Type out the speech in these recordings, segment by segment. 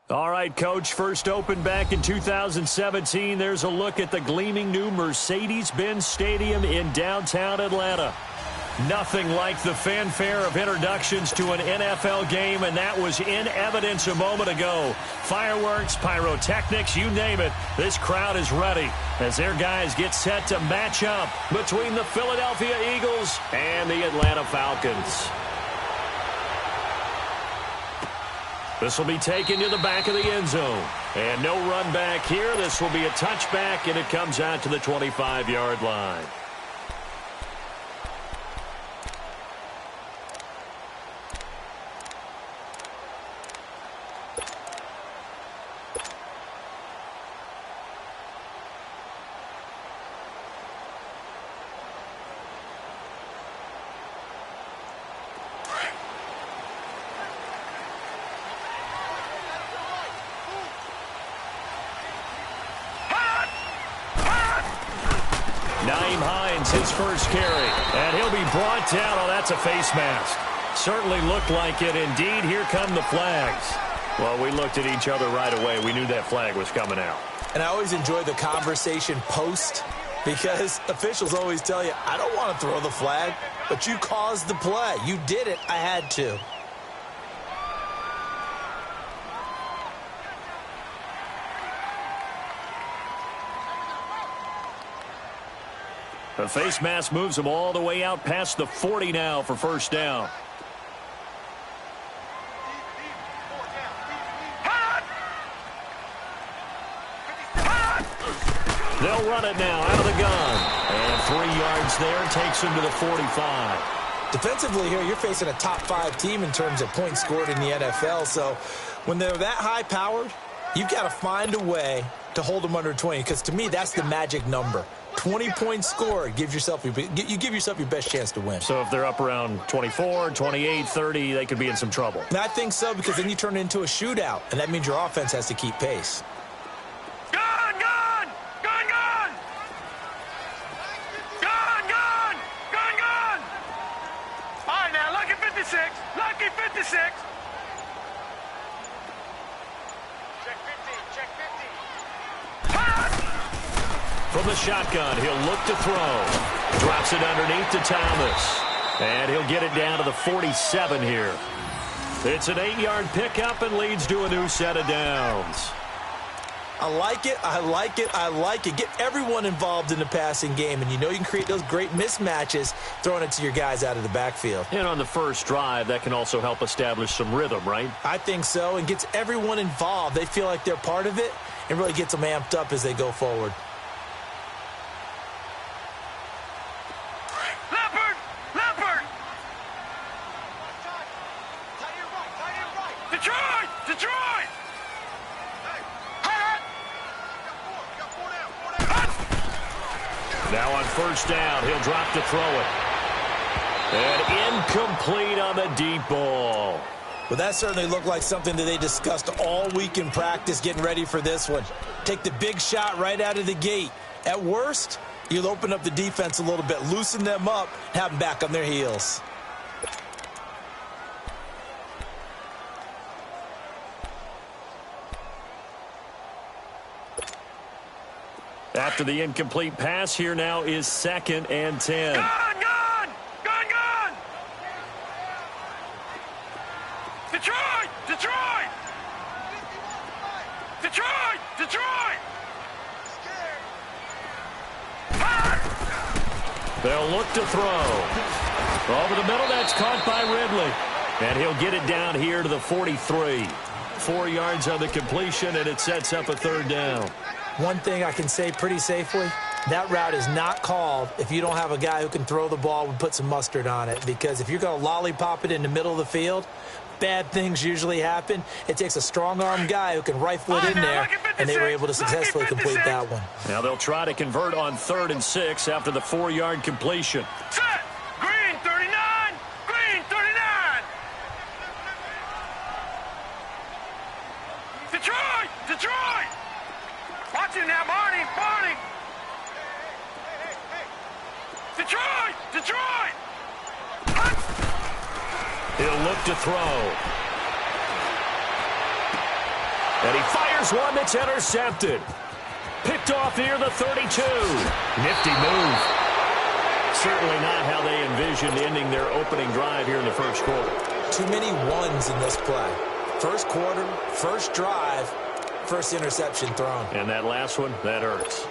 All right, Coach, first opened back in 2017. There's a look at the gleaming new Mercedes-Benz Stadium in downtown Atlanta. Nothing like the fanfare of introductions to an NFL game, and that was in evidence a moment ago. Fireworks, pyrotechnics, you name it. This crowd is ready as their guys get set to match up between the Philadelphia Eagles and the Atlanta Falcons. This will be taken to the back of the end zone. And no run back here. This will be a touchback, and it comes out to the 25-yard line. His first carry, and he'll be brought down. Oh, that's a face mask. Certainly looked like it. Indeed, here come the flags. Well, we looked at each other right away. We knew that flag was coming out. And I always enjoy the conversation post because officials always tell you, I don't want to throw the flag, but you caused the play. You did it. I had to. The face mask moves him all the way out past the 40 now for first down. They'll run it now out of the gun. And 3 yards there takes him to the 45. Defensively here, you're facing a top 5 team in terms of points scored in the NFL. So when they're that high-powered, you've got to find a way to hold them under 20, because to me, that's the magic number. 20 points scored, you give yourself your best chance to win. So if they're up around 24, 28, 30, they could be in some trouble. And I think so, because then you turn it into a shootout, and that means your offense has to keep pace. Gun! Gun! Gun! Gun! Gun! Gun! Gun! Gun! All right, now, lucky 56. Lucky 56. Check 50. Check 50. From the shotgun, he'll look to throw. Drops it underneath to Thomas. And he'll get it down to the 47 here. It's an 8-yard pickup and leads to a new set of downs. I like it. I like it. I like it. Get everyone involved in the passing game, and you know you can create those great mismatches throwing it to your guys out of the backfield. And on the first drive, that can also help establish some rhythm, right? I think so, and gets everyone involved. They feel like they're part of it and really gets them amped up as they go forward. Now on first down, he'll drop to throw it. And incomplete on the deep ball. Well, that certainly looked like something that they discussed all week in practice getting ready for this one. Take the big shot right out of the gate. At worst, you'll open up the defense a little bit, loosen them up, have them back on their heels. After the incomplete pass, here now is 2nd and 10. Gun! Gun! Gun! Gun! Detroit! Detroit! Detroit! Detroit! They'll look to throw. Over the middle, that's caught by Ridley. And he'll get it down here to the 43. 4 yards on the completion, and it sets up a 3rd down. One thing I can say pretty safely, that route is not called if you don't have a guy who can throw the ball and put some mustard on it. Because if you're going to lollipop it in the middle of the field, bad things usually happen. It takes a strong-arm guy who can rifle it in there, and they were able to successfully complete that one. Now they'll try to convert on 3rd and 6 after the 4-yard completion. Set! Green 39! Green 39! Detroit! Detroit! Watch it now, Barney! Barney! Detroit! Detroit! He'll look to throw. And he fires one that's intercepted. Picked off near the 32. Nifty move. Certainly not how they envisioned ending their opening drive here in the first quarter. Too many ones in this play. First quarter, first drive, first interception thrown. And that last one, that hurts.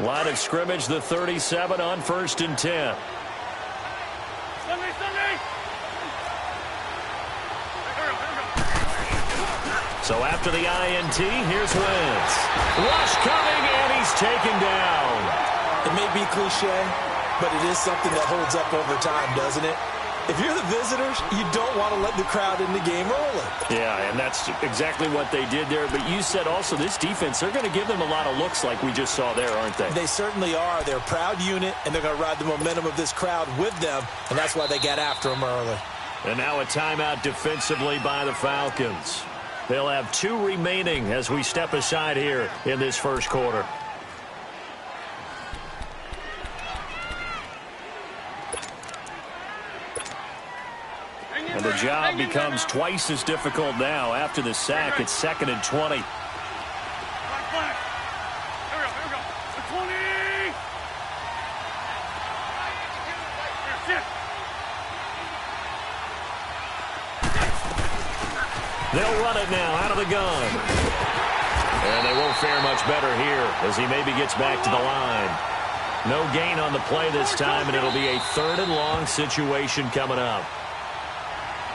Line of scrimmage, the 37 on 1st and 10. So after the INT, here's Wentz. Rush coming, and he's taken down. It may be cliche, but it is something that holds up over time, doesn't it? If you're the visitors, you don't want to let the crowd in the game early. Yeah, and that's exactly what they did there. But you said also this defense, they're going to give them a lot of looks like we just saw there, aren't they? They certainly are. They're a proud unit, and they're going to ride the momentum of this crowd with them, and that's why they got after them early. And now a timeout defensively by the Falcons. They'll have 2 remaining as we step aside here in this first quarter. And the job becomes twice as difficult now after the sack. It's 2nd and 20. Here we go. The 20. They'll run it now out of the gun. And they won't fare much better here as he maybe gets back to the line. No gain on the play this time, and it'll be a 3rd and long situation coming up.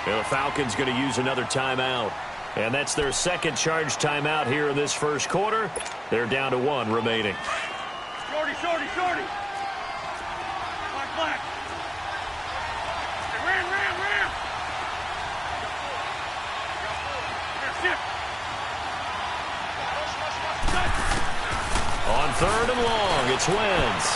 And the Falcons going to use another timeout. And that's their 2nd charge timeout here in this first quarter. They're down to 1 remaining. Shorty. Black. Ram. On 3rd and long, it's Wentz.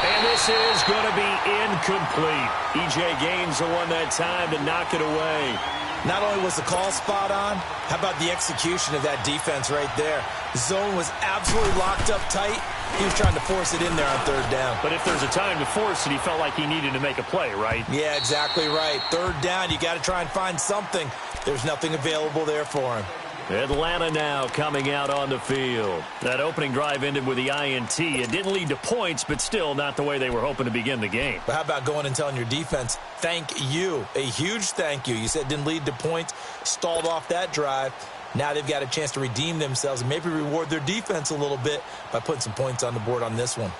And this is going to be incomplete. E.J. Gaines the one that time to knock it away. Not only was the call spot on, how about the execution of that defense right there? The zone was absolutely locked up tight. He was trying to force it in there on 3rd down. But if there's a time to force it, he felt like he needed to make a play, right? Yeah, exactly right. 3rd down, you got to try and find something. There's nothing available there for him. Atlanta now coming out on the field. That opening drive ended with the INT. It didn't lead to points, but still not the way they were hoping to begin the game. But how about going and telling your defense, thank you, a huge thank you. You said it didn't lead to points, stalled off that drive. Now they've got a chance to redeem themselves and maybe reward their defense a little bit by putting some points on the board on this one.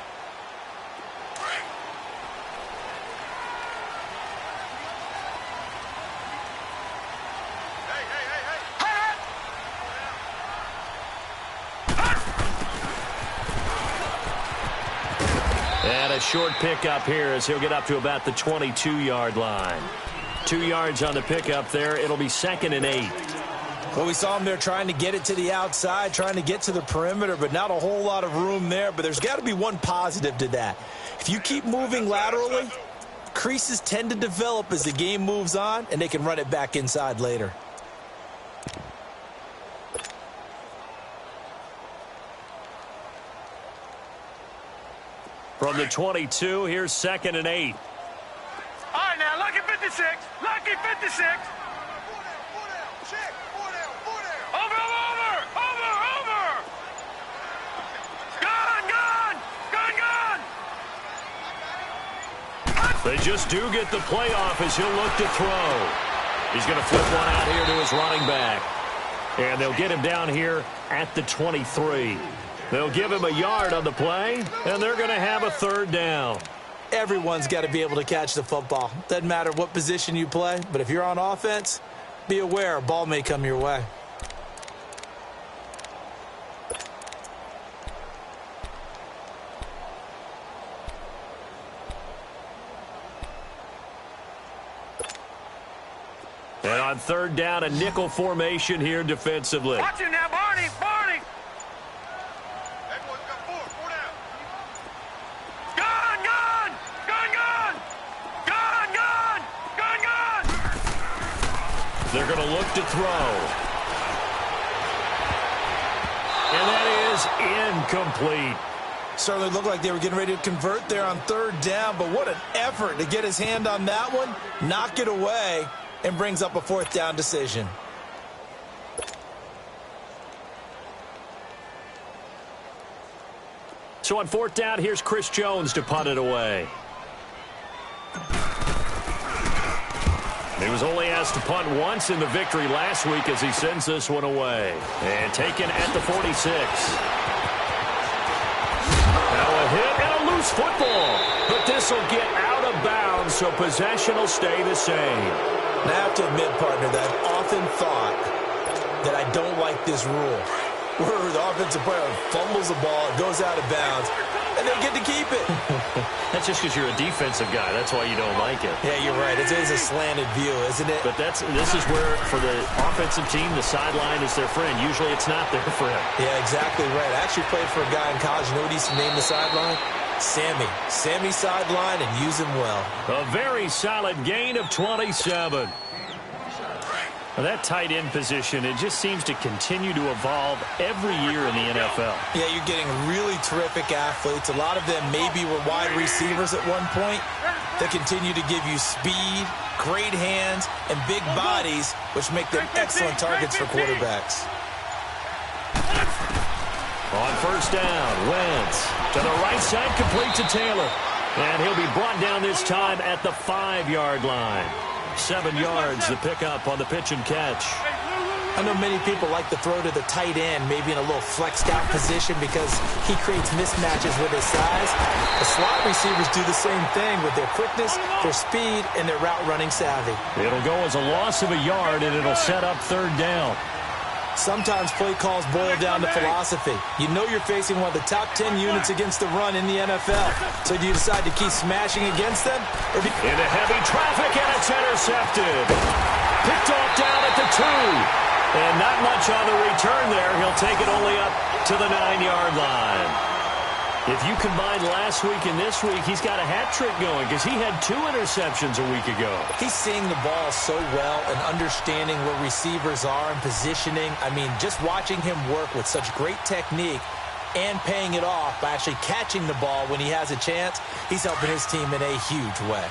And a short pickup here as he'll get up to about the 22-yard line. 2 yards on the pickup there. It'll be 2nd and 8. Well, we saw him there trying to get it to the outside, trying to get to the perimeter, but not a whole lot of room there. But there's got to be one positive to that. If you keep moving laterally, creases tend to develop as the game moves on, and they can run it back inside later. From the 22, here's 2nd and 8. All right, now, lucky 56. Lucky 56. Over. Gun. They just do get the playoff as he'll look to throw. He's going to flip one out here to his running back. And they'll get him down here at the 23. They'll give him a yard on the play, and they're going to have a 3rd down. Everyone's got to be able to catch the football. Doesn't matter what position you play, but if you're on offense, be aware a ball may come your way. And on 3rd down, a nickel formation here defensively. Watch it now, Barney. They're going to look to throw. And that is incomplete. Certainly looked like they were getting ready to convert there on 3rd down, but what an effort to get his hand on that one, knock it away, and brings up a 4th down decision. So on 4th down, here's Chris Jones to punt it away. He was only asked to punt once in the victory last week as he sends this one away. And taken at the 46. Now a hit and a loose football. But this will get out of bounds, so possession will stay the same. Now I have to admit, partner, that I've often thought that I don't like this rule, where the offensive player fumbles the ball, it goes out of bounds, and they get to keep it. That's just because you're a defensive guy. That's why you don't like it. Yeah, you're right. It is a slanted view, isn't it? But this is where, for the offensive team, the sideline is their friend. Usually it's not their friend. Yeah, exactly right. I actually played for a guy in college. You know what he used to name the sideline? Sammy. Sammy sideline, and use him well. A very solid gain of 27. Well, that tight end position, it just seems to continue to evolve every year in the NFL. Yeah, you're getting really terrific athletes. A lot of them maybe were wide receivers at one point. They continue to give you speed, great hands, and big bodies, which make them excellent targets for quarterbacks. On 1st down, Wentz to the right side, complete to Taylor. And he'll be brought down this time at the 5-yard line. 7 yards, the pickup on the pitch and catch. I know many people like to throw to the tight end, maybe in a little flexed out position because he creates mismatches with his size. The slot receivers do the same thing with their quickness, their speed, and their route running savvy. It'll go as a loss of a yard, and it'll set up 3rd down. Sometimes play calls boil down to philosophy. You know you're facing one of the top 10 units against the run in the NFL. So do you decide to keep smashing against them? Or into heavy traffic, and it's intercepted. Picked off down at the 2. And not much on the return there. He'll take it only up to the 9-yard line. If you combine last week and this week, he's got a hat trick going because he had 2 interceptions a week ago. He's seeing the ball so well and understanding where receivers are and positioning. I mean, just watching him work with such great technique and paying it off by actually catching the ball when he has a chance, he's helping his team in a huge way.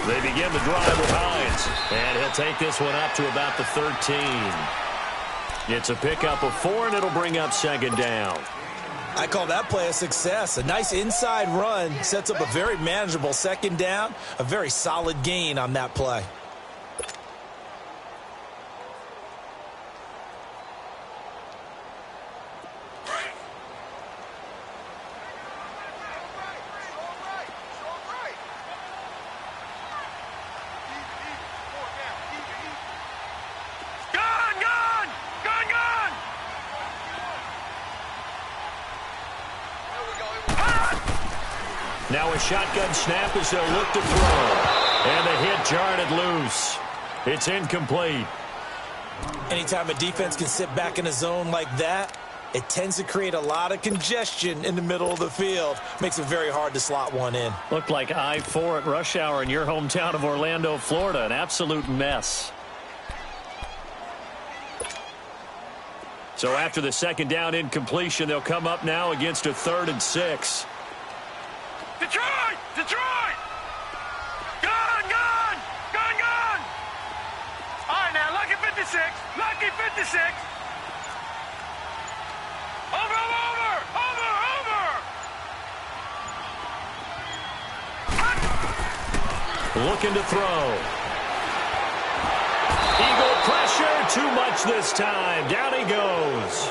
They begin the drive with Hines, and he'll take this one up to about the 13. It's a pickup of 4, and it'll bring up 2nd down. I call that play a success. A nice inside run sets up a very manageable 2nd down, a very solid gain on that play. Now a shotgun snap as they'll look to throw. And the hit jarred it loose. It's incomplete. Anytime a defense can sit back in a zone like that, it tends to create a lot of congestion in the middle of the field. Makes it very hard to slot one in. Looked like I-4 at rush hour in your hometown of Orlando, Florida. An absolute mess. So after the 2nd down incompletion, they'll come up now against a 3rd and 6. Detroit! Detroit! Gun! Gun! Gun! Gun! All right, now, lucky 56. Lucky 56. Over, over, over, over! Looking to throw. Eagle pressure, too much this time. Down he goes.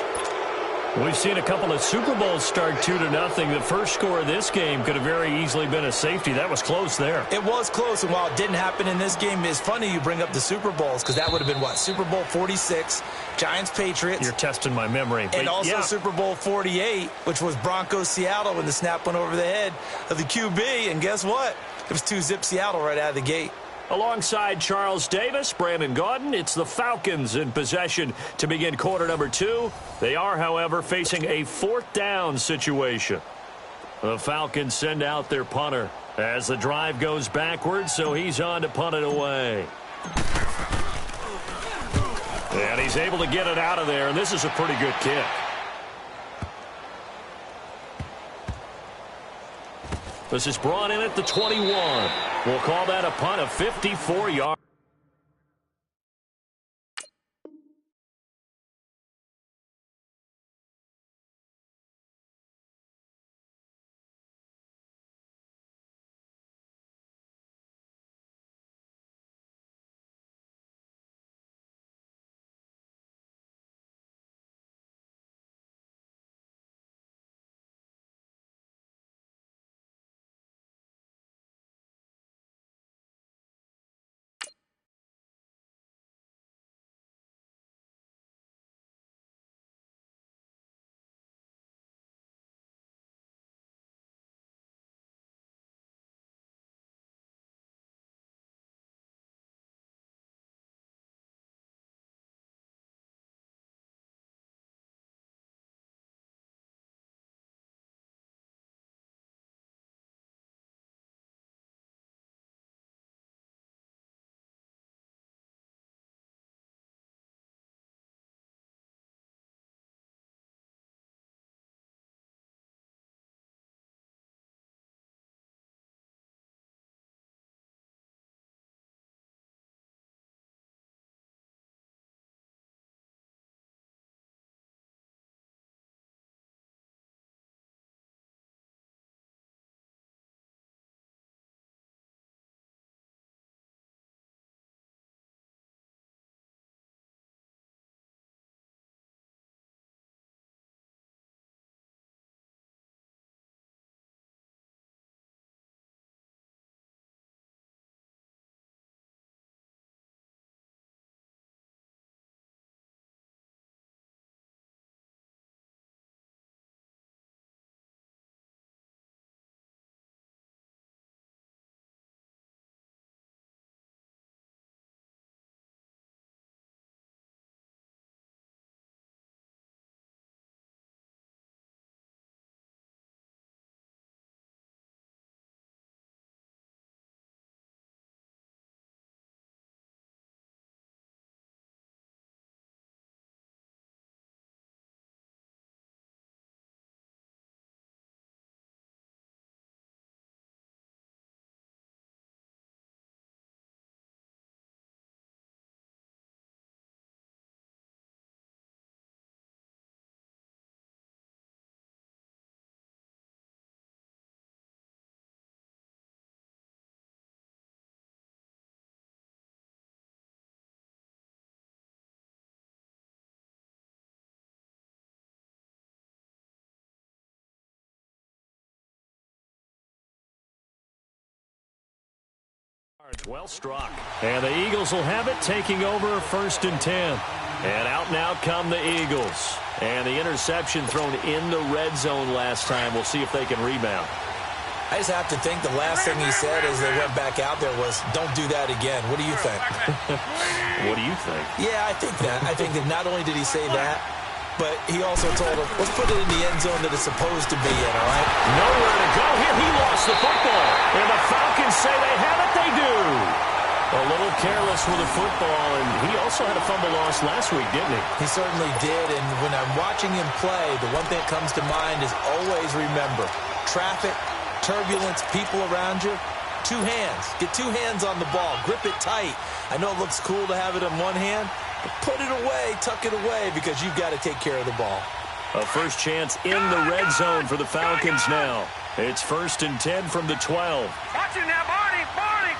We've seen a couple of Super Bowls start 2-0. The first score of this game could have very easily been a safety. That was close there. It was close, and while it didn't happen in this game, it's funny you bring up the Super Bowls because that would have been, what, Super Bowl 46, Giants-Patriots. You're testing my memory. And also yeah. Super Bowl 48, which was Broncos-Seattle when the snap went over the head of the QB, and guess what? It was 2-zip Seattle right out of the gate. Alongside Charles Davis, Brandon Gaudin, it's the Falcons in possession to begin quarter number 2. They are, however, facing a 4th down situation. The Falcons send out their punter as the drive goes backwards, so he's on to punt it away. And he's able to get it out of there, and this is a pretty good kick. This is brought in at the 21. We'll call that a punt of 54 yards. Well struck. And the Eagles will have it, taking over 1st and 10. And out come the Eagles. And the interception thrown in the red zone last time. We'll see if they can rebound. I just have to think the last thing he said as they went back out there was, don't do that again. What do you think? What do you think? Yeah, I think that. I think that not only did he say that, but he also told him, let's put it in the end zone that it's supposed to be in, all right? Nowhere to go. Here he lost the football. And the Falcons say they have it. They do. A little careless with the football, and he also had a fumble loss last week, didn't he? He certainly did, and when I'm watching him play, the one thing that comes to mind is always remember, traffic, turbulence, people around you, 2 hands. Get 2 hands on the ball. Grip it tight. I know it looks cool to have it in one hand, but put it away, tuck it away, because you've got to take care of the ball. A first chance in the red zone for the Falcons now. It's 1st and 10 from the 12. Watch it now, Barney, Barney.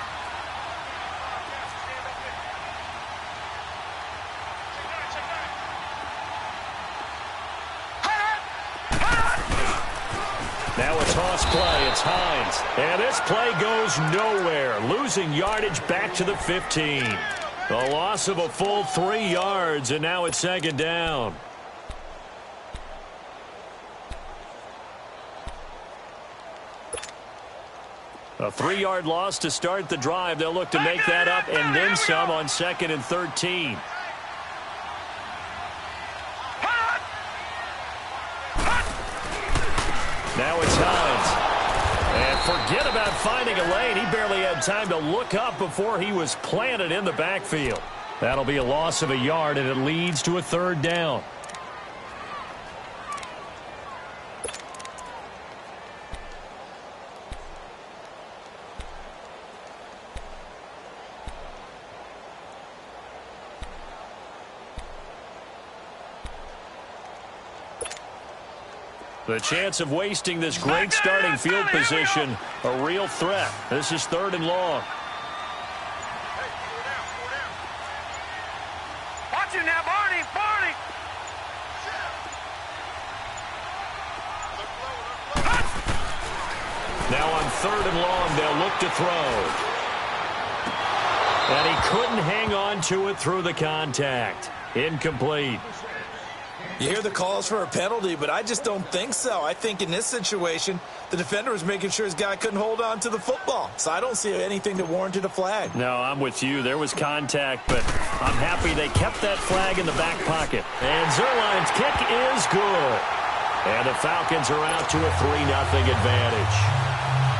Now a toss play. It's Hines. And this play goes nowhere. Losing yardage back to the 15. A loss of a full 3 yards, and now it's 2nd down. A 3-yard loss to start the drive. They'll look to make that up and then some on 2nd and 13. Now it's Hines. And forget about finding a lane. He barely had time to look up before he was planted in the backfield. That'll be a loss of a yard, and it leads to a 3rd down. The chance of wasting this great starting field position, a real threat. This is 3rd and long. Watch it now, Barney. Barney. Now on 3rd and long, they'll look to throw. And he couldn't hang on to it through the contact. Incomplete. You hear the calls for a penalty, but I just don't think so. I think in this situation, the defender was making sure his guy couldn't hold on to the football. So I don't see anything that warranted a flag. No, I'm with you. There was contact, but I'm happy they kept that flag in the back pocket. And Zerline's kick is good. And the Falcons are out to a 3-0 advantage.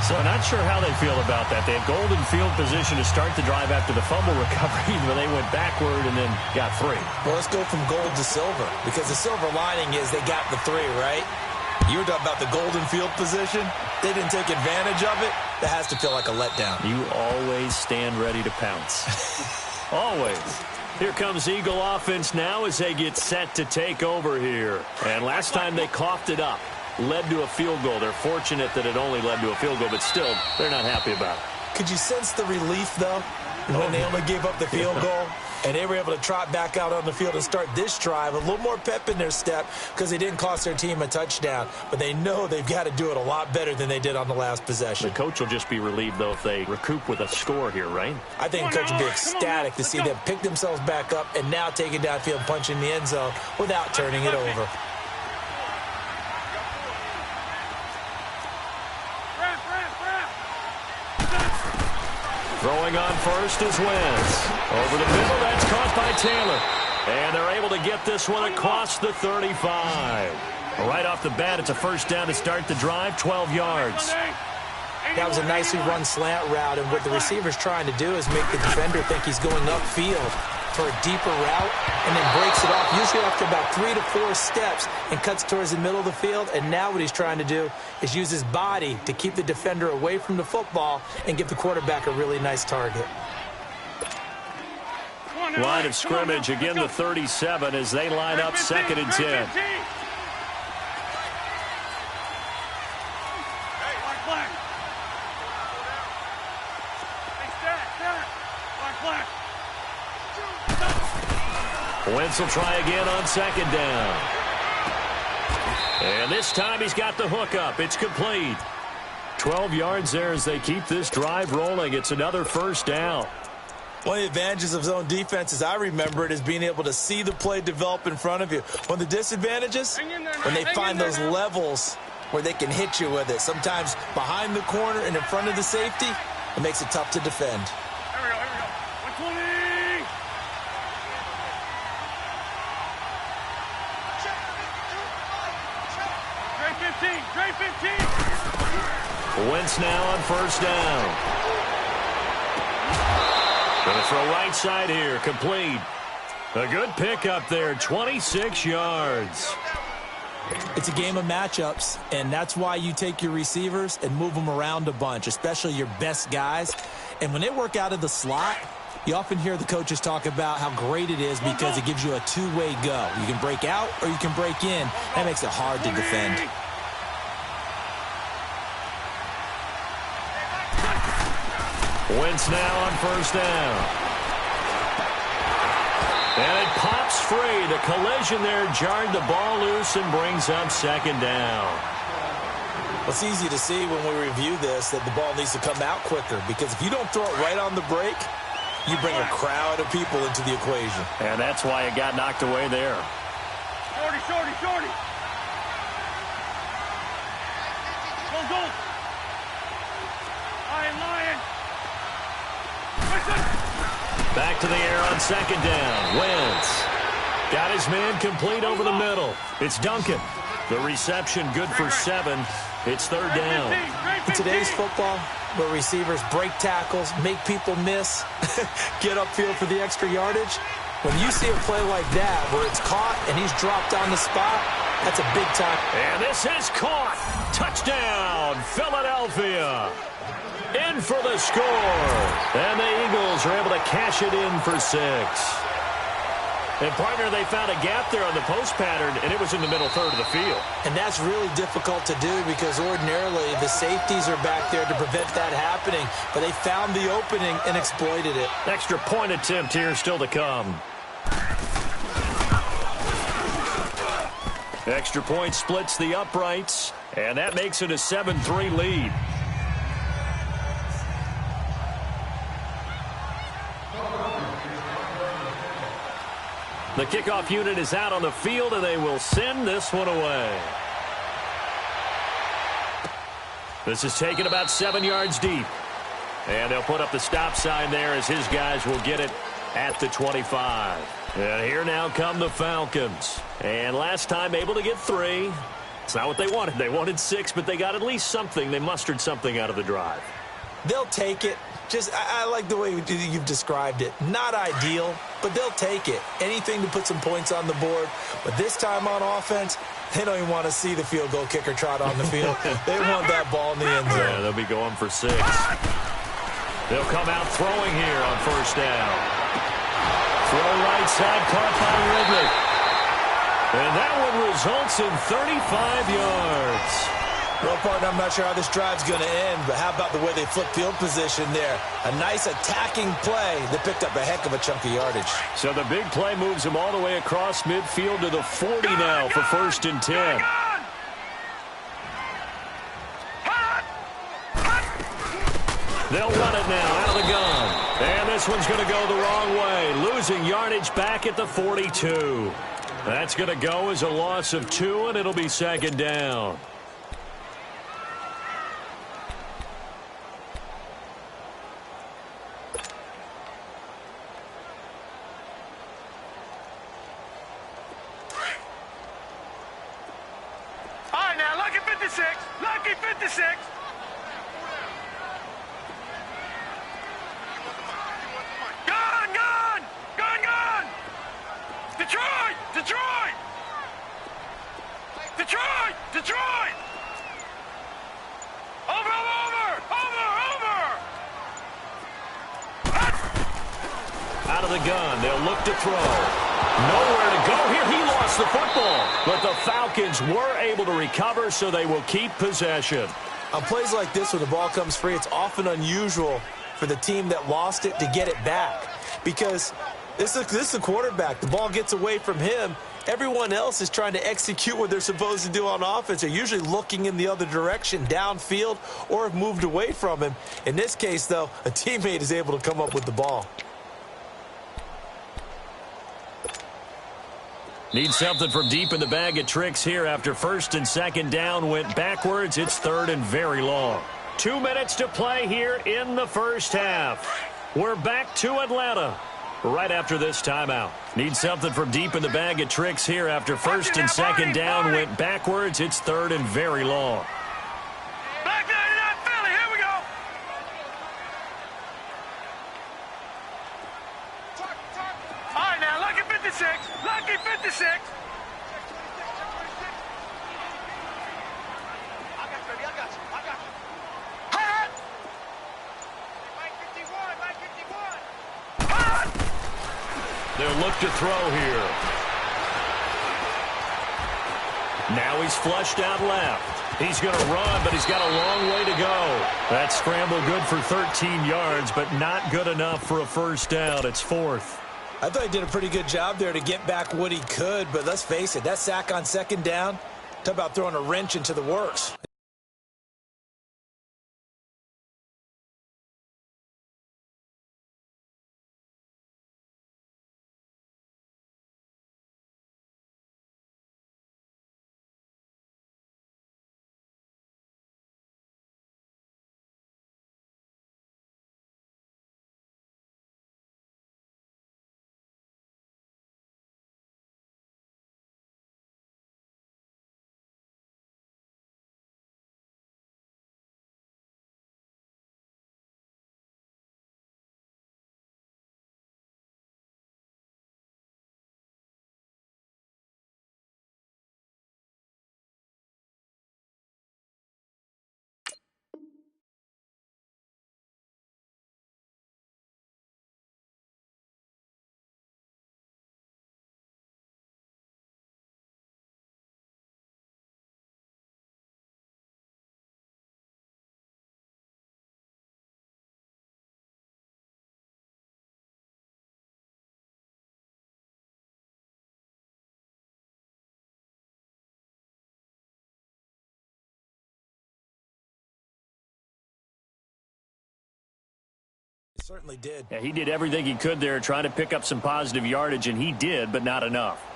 So not sure how they feel about that. They had golden field position to start the drive after the fumble recovery, but they went backward and then got 3. Well, let's go from gold to silver, because the silver lining is they got the 3, right? You were talking about the golden field position. They didn't take advantage of it. That has to feel like a letdown. You always stand ready to pounce. Always. Here comes Eagle offense now as they get set to take over here. And last time they coughed it up. Led to a field goal. They're fortunate that it only led to a field goal, but still, they're not happy about it. Could you sense the relief, though, when they only gave up the field goal? And they were able to trot back out on the field and start this drive. A little more pep in their step because they didn't cost their team a touchdown. But they know they've got to do it a lot better than they did on the last possession. The coach will just be relieved, though, if they recoup with a score here, right? I think the coach will be ecstatic to see them pick themselves back up and now take it downfield, punch in the end zone without turning it over. Throwing on first is Wentz. Over the middle, that's caught by Taylor. And they're able to get this one across the 35. Right off the bat, it's a first down to start the drive, 12 yards. That was a nicely run slant route, and what the receiver's trying to do is make the defender think he's going upfield for a deeper route and then breaks it off, usually after about 3 to 4 steps, and cuts towards the middle of the field. And now what he's trying to do is use his body to keep the defender away from the football and give the quarterback a really nice target. Line of scrimmage, again the 37 as they line up 2nd and 10. Wentz will try again on 2nd down. And this time he's got the hook up. It's complete. 12 yards there as they keep this drive rolling. It's another first down. One of the advantages of zone defense, as I remember it, is being able to see the play develop in front of you. One of the disadvantages, when they find those levels where they can hit you with it, sometimes behind the corner and in front of the safety, it makes it tough to defend. Here we go. 120. Trey 15. Wentz now on first down. Going to throw right side here. Complete. A good pickup there. 26 yards. It's a game of matchups, and that's why you take your receivers and move them around a bunch, especially your best guys. And when they work out of the slot, you often hear the coaches talk about how great it is because it gives you a two-way go. You can break out or you can break in. That makes it hard to defend. Wentz now on first down. And it pops free. The collision there jarred the ball loose and brings up 2nd down. Well, it's easy to see when we review this that the ball needs to come out quicker, because if you don't throw it right on the break, you bring a crowd of people into the equation. And that's why it got knocked away there. Shorty. Go. Lion. Back to the air on 2nd down. Wentz got his man complete over the middle. It's Duncan. The reception good for 7. It's 3rd down. In today's football, where receivers break tackles, make people miss, get upfield for the extra yardage, when you see a play like that where it's caught and he's dropped on the spot, that's a big time. And this is caught. Touchdown, Philadelphia. In for the score. And the Eagles are able to cash it in for 6. And, partner, they found a gap there on the post pattern, and it was in the middle third of the field. And that's really difficult to do because ordinarily the safeties are back there to prevent that happening. But they found the opening and exploited it. Extra point attempt here still to come. Extra point splits the uprights, and that makes it a 7-3 lead. The kickoff unit is out on the field, and they will send this one away. This is taken about 7 yards deep. And they'll put up the stop sign there as his guys will get it at the 25. And here now come the Falcons. And last time able to get 3. It's not what they wanted. They wanted 6, but they got at least something. They mustered something out of the drive. They'll take it. I like the way you've described it. Not ideal, but they'll take it. Anything to put some points on the board. But this time on offense, they don't even want to see the field goal kicker trot on the field. They want that ball in the end zone. Yeah, they'll be going for 6. They'll come out throwing here on first down. Throw right side, caught by Ridley. And that one results in 35 yards. Well, partner, I'm not sure how this drive's going to end, but how about the way they flip field position there? A nice attacking play that picked up a heck of a chunk of yardage. So the big play moves them all the way across midfield to the 40 now for 1st and 10. They'll run it now out of the gun. And this one's going to go the wrong way, losing yardage back at the 42. That's going to go as a loss of 2, and it'll be 2nd down. Lucky 56. Gun. Detroit. Over. Out of the gun, they'll look to throw. Nowhere to go here. He lost the football. But the Falcons were able to recover, so they will keep possession. On plays like this, when the ball comes free, it's often unusual for the team that lost it to get it back. Because this is the quarterback. The ball gets away from him. Everyone else is trying to execute what they're supposed to do on offense. They're usually looking in the other direction, downfield, or have moved away from him. In this case, though, a teammate is able to come up with the ball. Need something from deep in the bag of tricks here after 1st and 2nd down went backwards. It's 3rd and very long. 2 minutes to play here in the first half. We're back to Atlanta right after this timeout. Need something from deep in the bag of tricks here after 1st and 2nd down went backwards. It's 3rd and very long. Back there in that Philly. Here we go. All right, now, lucky 56. Lucky 56. Hot. Mike 51. Hot. They'll look to throw here. Now he's flushed out left. He's going to run, but he's got a long way to go. That scramble good for 13 yards, but not good enough for a first down. It's 4th. I thought he did a pretty good job there to get back what he could, but let's face it, that sack on 2nd down, talk about throwing a wrench into the works. Certainly did. Yeah, he did everything he could there trying to pick up some positive yardage, and he did, but not enough.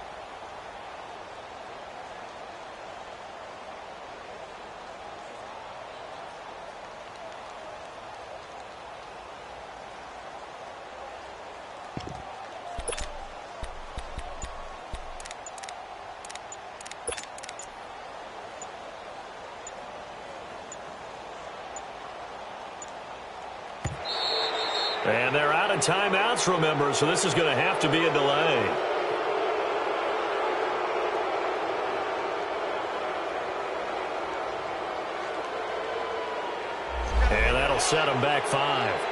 And they're out of timeouts, remember, so this is going to have to be a delay. And that'll set them back 5.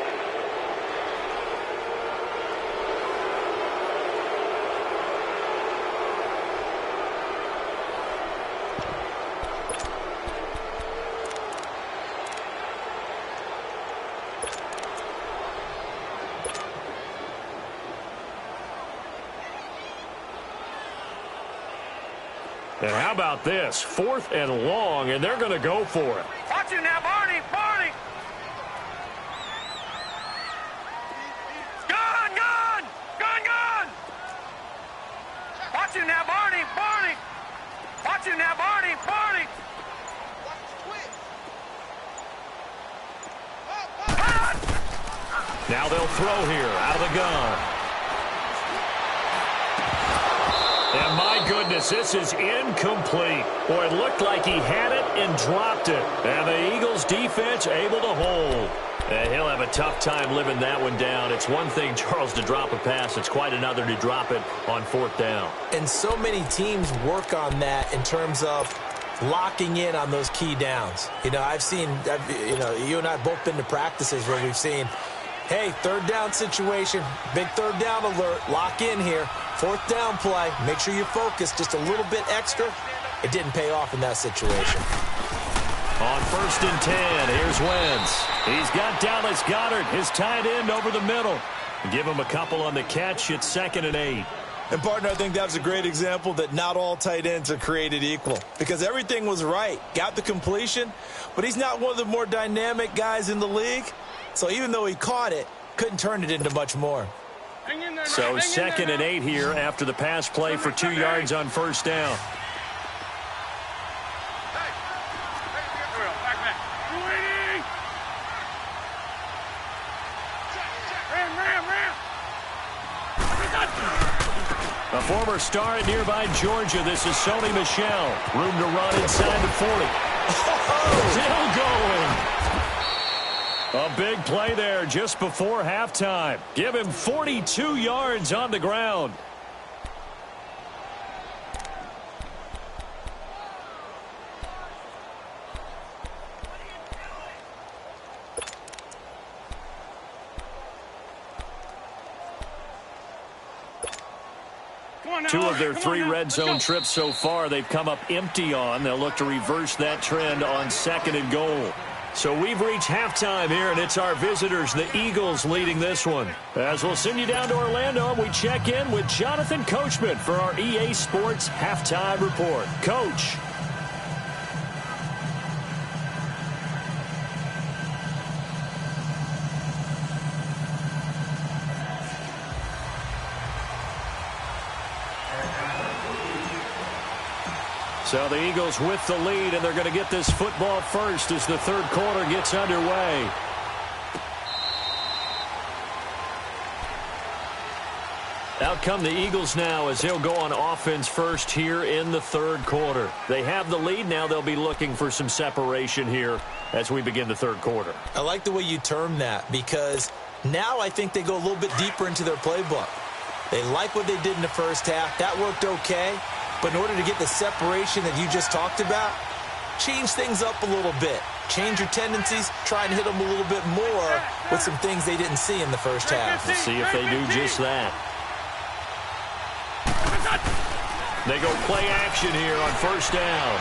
And how about this? 4th and long, and they're going to go for it. Watch it now, Barney! Barney! Gun! Gun! Gun! Gun! Watch it now, Barney! Barney! Watch it now, Barney! Barney! Now they'll throw here out of the gun. And my goodness, this is incomplete. Boy, it looked like he had it and dropped it. And the Eagles defense able to hold. And he'll have a tough time living that one down. It's one thing, Charles, to drop a pass. It's quite another to drop it on 4th down. And so many teams work on that in terms of locking in on those key downs. You know, you and I have both been to practices where we've seen, hey, 3rd down situation, big 3rd down alert, lock in here. 4th down play, make sure you focus just a little bit extra. It didn't pay off in that situation. On 1st and 10, here's Wentz. He's got Dallas Goedert, his tight end, over the middle. Give him a couple on the catch. It's 2nd and 8. And, partner, I think that was a great example that not all tight ends are created equal because everything was right. Got the completion, but he's not one of the more dynamic guys in the league. So even though he caught it, couldn't turn it into much more. So 2nd and 8 here after the pass play for 2 yards on 1st down. A former star at nearby Georgia. This is Sony Michel. Room to run inside the 40. Still going. A big play there just before halftime. Give him 42 yards on the ground. Two of their 3 red zone trips so far they've come up empty on. They'll look to reverse that trend on 2nd and goal. So we've reached halftime here, and it's our visitors, the Eagles, leading this one. As we'll send you down to Orlando, we check in with Jonathan Coachman for our EA Sports Halftime Report. Coach. So the Eagles with the lead, and they're going to get this football first as the 3rd quarter gets underway. Out come the Eagles now as they'll go on offense first here in the 3rd quarter. They have the lead. Now they'll be looking for some separation here as we begin the 3rd quarter. I like the way you term that because now I think they go a little bit deeper into their playbook. They like what they did in the first half. That worked okay. But in order to get the separation that you just talked about, change things up a little bit. Change your tendencies, try and hit them a little bit more with some things they didn't see in the first half. We'll see if they do just that. They go play action here on 1st down.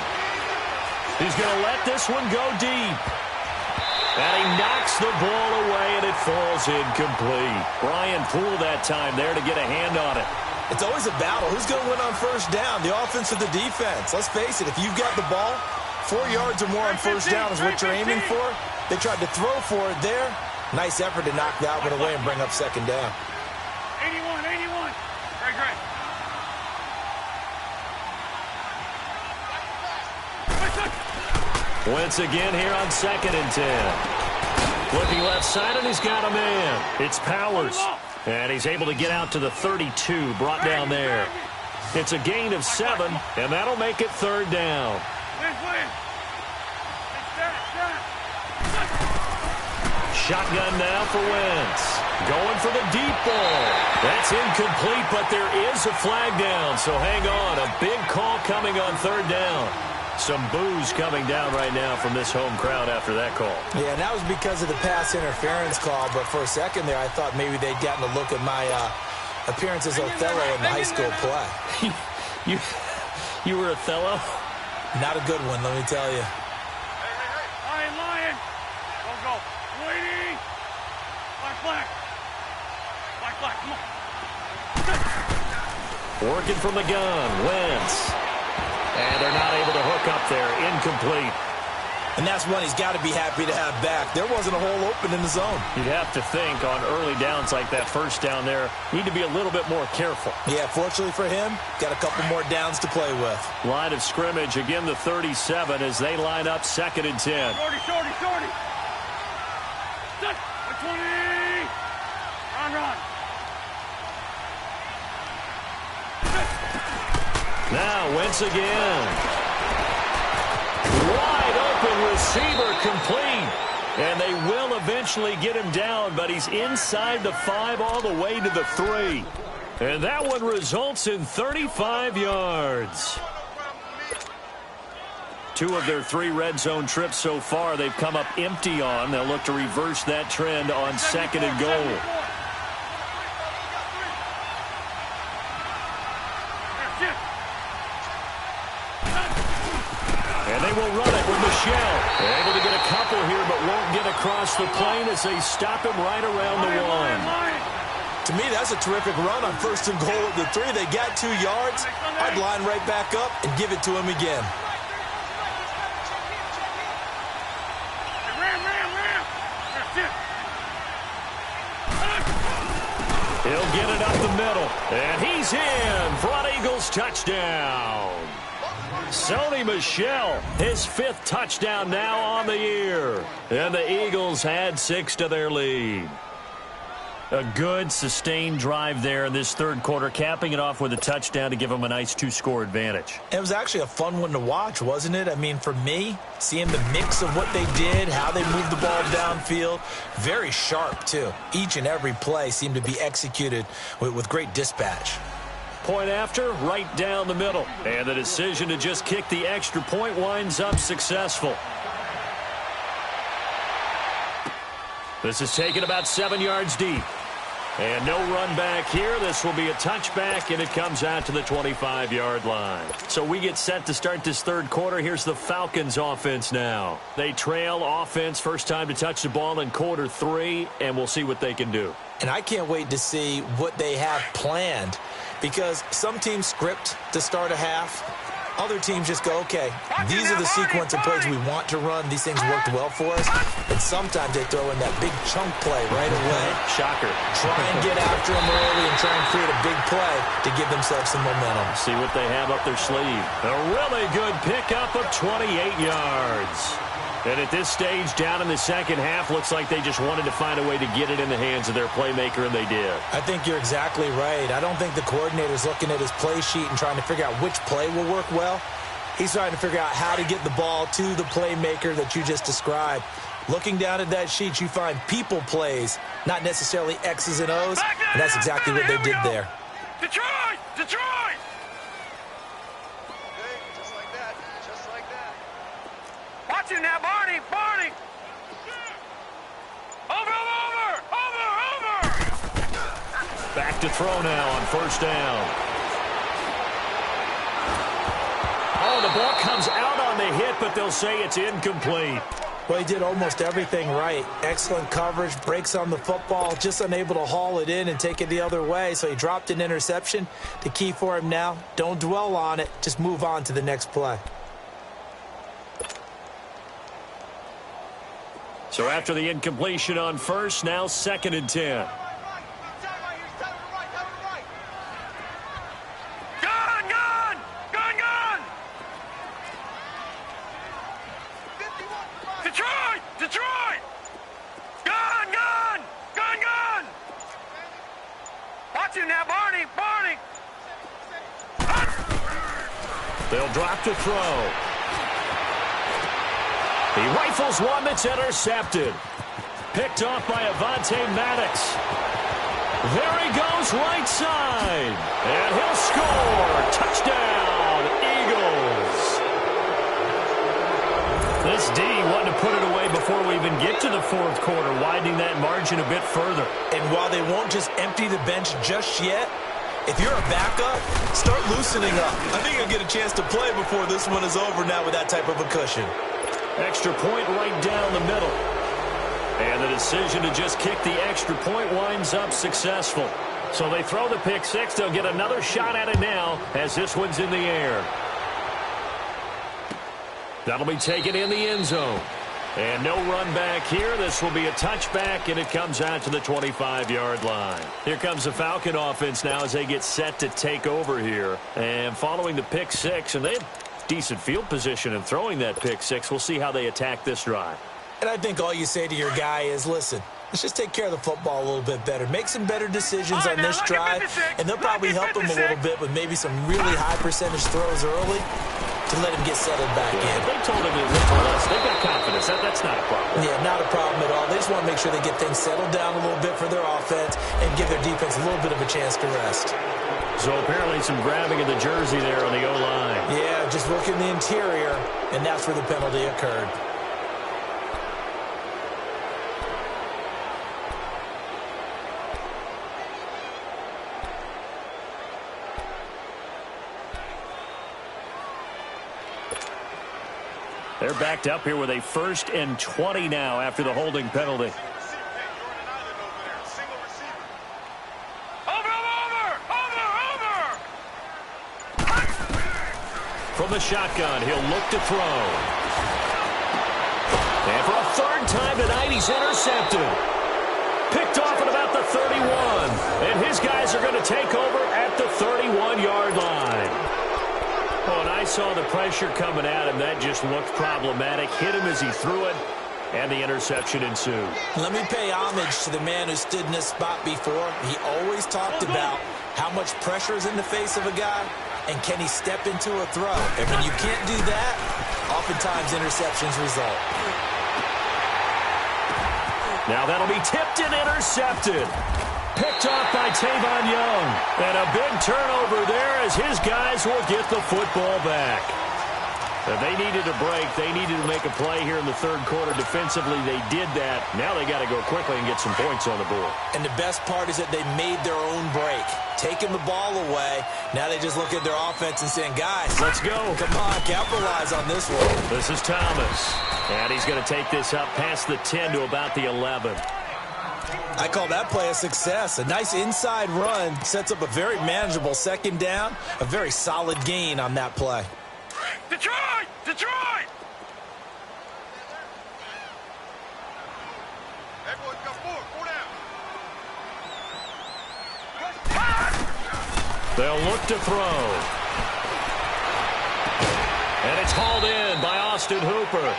He's going to let this one go deep. And he knocks the ball away, and it falls incomplete. Brian Poole that time there to get a hand on it. It's always a battle. Who's going to win on 1st down, the offense or the defense? Let's face it, if you've got the ball, 4 yards or more on 1st down is what you're aiming for. They tried to throw for it there. Nice effort to knock that one away and bring up second down. 81, 81. Great, great. Wentz again here on 2nd and 10. Looking left side, and he's got a man. It's Powers. And he's able to get out to the 32, brought down there. It's a gain of 7, and that'll make it 3rd down. Shotgun now for Wentz. Going for the deep ball. That's incomplete, but there is a flag down, so hang on. A big call coming on 3rd down. Some boos coming down right now from this home crowd after that call. Yeah, and that was because of the pass interference call, but for a second there I thought maybe they'd gotten a look at my appearance as Othello in the high school play. You were Othello? Not a good one, let me tell you. Lion. Go. Waiting. Black. Come on. Working from the gun. Wentz. And they're not able to hook up there. Incomplete. And that's one he's got to be happy to have back. There wasn't a hole open in the zone. You'd have to think on early downs like that first down there, need to be a little bit more careful. Yeah, fortunately for him, got a couple more downs to play with. Line of scrimmage, again the 37 as they line up 2nd and 10. Shorty. 20. Run. Now Wentz again. Wide open receiver complete. And they will eventually get him down, but he's inside the 5 all the way to the 3. And that one results in 35 yards. 2 of their 3 red zone trips so far they've come up empty on. They'll look to reverse that trend on 2nd and goal. And they will run it with Michelle. They're able to get a couple here, but won't get across the plane as they stop him right around the 1. To me, that's a terrific run on 1st and goal at the 3. They got 2 yards. I'd line right back up and give it to him again. He'll get it up the middle. And he's in for an Eagles touchdown. Sony Michel, his 5th touchdown now on the year. And the Eagles add 6 to their lead. A good, sustained drive there in this 3rd quarter, capping it off with a touchdown to give them a nice 2-score advantage. It was actually a fun one to watch, wasn't it? I mean, for me, seeing the mix of what they did, how they moved the ball downfield, very sharp, too. Each and every play seemed to be executed with great dispatch. Point after, right down the middle. And the decision to just kick the extra point winds up successful. This is taken about 7 yards deep. And no run back here. This will be a touchback, and it comes out to the 25-yard line. So we get set to start this 3rd quarter. Here's the Falcons offense now. They trail offense, first time to touch the ball in quarter 3, and we'll see what they can do. And I can't wait to see what they have planned, because some teams script to start a half. Other teams just go, okay, these are the sequence of plays we want to run. These things worked well for us. And sometimes they throw in that big chunk play right away. Shocker. Try and get after them early and try and create a big play to give themselves some momentum. See what they have up their sleeve. A really good pickup of 28 yards. And at this stage, down in the 2nd half, looks like they just wanted to find a way to get it in the hands of their playmaker, and they did. I think you're exactly right. I don't think the coordinator's looking at his play sheet and trying to figure out which play will work well. He's trying to figure out how to get the ball to the playmaker that you just described. Looking down at that sheet, you find people plays, not necessarily X's and O's, and that's exactly what they did there. Detroit! Watch it now, Barney! Over! Back to throw now on 1st down. Oh, the ball comes out on the hit, but they'll say it's incomplete. Well, he did almost everything right. Excellent coverage, breaks on the football, just unable to haul it in and take it the other way. So he dropped an interception. The key for him now, don't dwell on it. Just move on to the next play. So after the incompletion on first, now 2nd and 10. Detroit! Gun! Watch him now, Barney! They'll drop to throw. He rifles one that's intercepted. Picked off by Avonte Maddox. There he goes right side. And he'll score. Touchdown, Eagles. This D wanted to put it away before we even get to the 4th quarter, widening that margin a bit further. And while they won't just empty the bench just yet, if you're a backup, start loosening up. I think you'll get a chance to play before this one is over now with that type of a cushion. Extra point right down the middle. And the decision to just kick the extra point winds up successful. So they throw the pick six. They'll get another shot at it now as this one's in the air. That'll be taken in the end zone. And no run back here. This will be a touchback, and it comes out to the 25-yard line. Here comes the Falcon offense now as they get set to take over here. And following the pick six, and they have decent field position in throwing that pick six. We'll see how they attack this drive. And I think all you say to your guy is, listen, let's just take care of the football a little bit better. Make some better decisions on this drive, and they'll probably help him a little bit with maybe some really high percentage throws early to let him get settled back in. They told him they told us they've got confidence. That's not a problem. Yeah, not a problem at all. They just want to make sure they get things settled down a little bit for their offense and give their defense a little bit of a chance to rest. So apparently some grabbing of the jersey there on the O-line. Yeah, just working the interior, and that's where the penalty occurred. They're backed up here with a 1st and 20 now after the holding penalty. From the shotgun, he'll look to throw. And for a 3rd time tonight, he's intercepted. Picked off at about the 31. And his guys are going to take over at the 31-yard line. Oh, and I saw the pressure coming at him. That just looked problematic. Hit him as he threw it, and the interception ensued. Let me pay homage to the man who stood in this spot before. He always talked about how much pressure is in the face of a guy, and can he step into a throw. And when you can't do that, oftentimes interceptions result. Now that'll be tipped and intercepted. Picked off by Tavon Young. And a big turnover there as his guys will get the football back. And they needed a break. They needed to make a play here in the 3rd quarter. Defensively, they did that. Now they got to go quickly and get some points on the board. And the best part is that they made their own break. Taking the ball away. Now they just look at their offense and saying, guys, let's go. Come on, capitalize on this one. This is Thomas. And he's going to take this up past the 10 to about the 11. I call that play a success. A nice inside run sets up a very manageable 2nd down. A very solid gain on that play. Detroit! Everyone come forward. Go down. They'll look to throw. And it's hauled in by Austin Hooper.